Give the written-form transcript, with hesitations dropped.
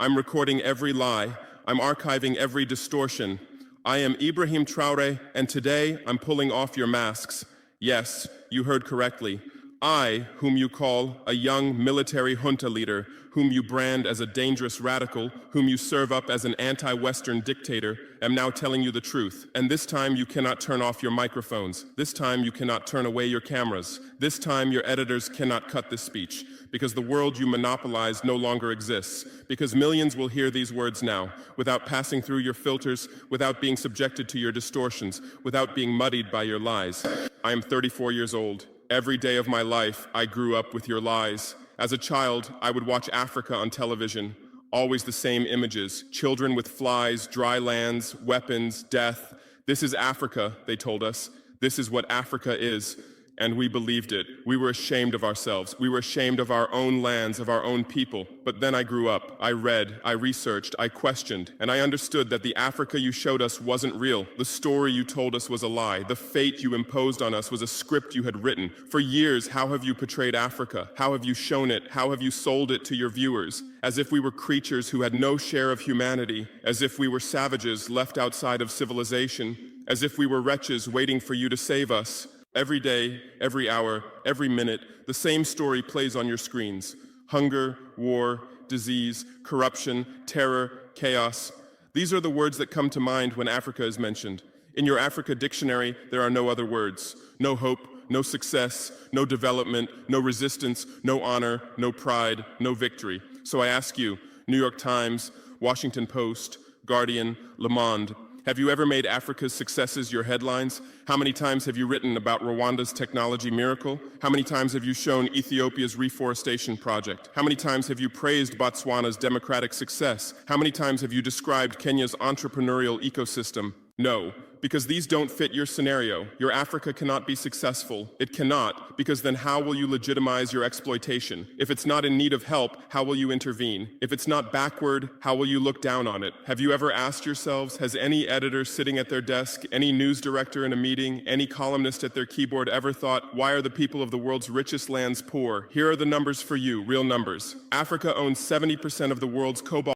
I'm recording every lie. I'm archiving every distortion. I am Ibrahim Traore, and today I'm pulling off your masks. Yes, you heard correctly. I, whom you call a young military junta leader, whom you brand as a dangerous radical, whom you serve up as an anti-Western dictator, am now telling you the truth. And this time you cannot turn off your microphones. This time you cannot turn away your cameras. This time your editors cannot cut this speech, because the world you monopolize no longer exists, because millions will hear these words now, without passing through your filters, without being subjected to your distortions, without being muddied by your lies. I am 34 years old. Every day of my life, I grew up with your lies. As a child, I would watch Africa on television. Always the same images: children with flies, dry lands, weapons, death. This is Africa, they told us. This is what Africa is. And we believed it. We were ashamed of ourselves. We were ashamed of our own lands, of our own people. But then I grew up. I read, I researched, I questioned, and I understood that the Africa you showed us wasn't real. The story you told us was a lie. The fate you imposed on us was a script you had written. For years, how have you portrayed Africa? How have you shown it? How have you sold it to your viewers? As if we were creatures who had no share of humanity, as if we were savages left outside of civilization, as if we were wretches waiting for you to save us. Every day, every hour, every minute, the same story plays on your screens. Hunger, war, disease, corruption, terror, chaos. These are the words that come to mind when Africa is mentioned. In your Africa dictionary, there are no other words. No hope, no success, no development, no resistance, no honor, no pride, no victory. So I ask you, New York Times, Washington Post, Guardian, Le Monde, have you ever made Africa's successes your headlines? How many times have you written about Rwanda's technology miracle? How many times have you shown Ethiopia's reforestation project? How many times have you praised Botswana's democratic success? How many times have you described Kenya's entrepreneurial ecosystem? No, because these don't fit your scenario. Your Africa cannot be successful. It cannot, because then how will you legitimize your exploitation? If it's not in need of help, how will you intervene? If it's not backward, how will you look down on it? Have you ever asked yourselves, has any editor sitting at their desk, any news director in a meeting, any columnist at their keyboard ever thought, why are the people of the world's richest lands poor? Here are the numbers for you, real numbers. Africa owns 70% of the world's cobalt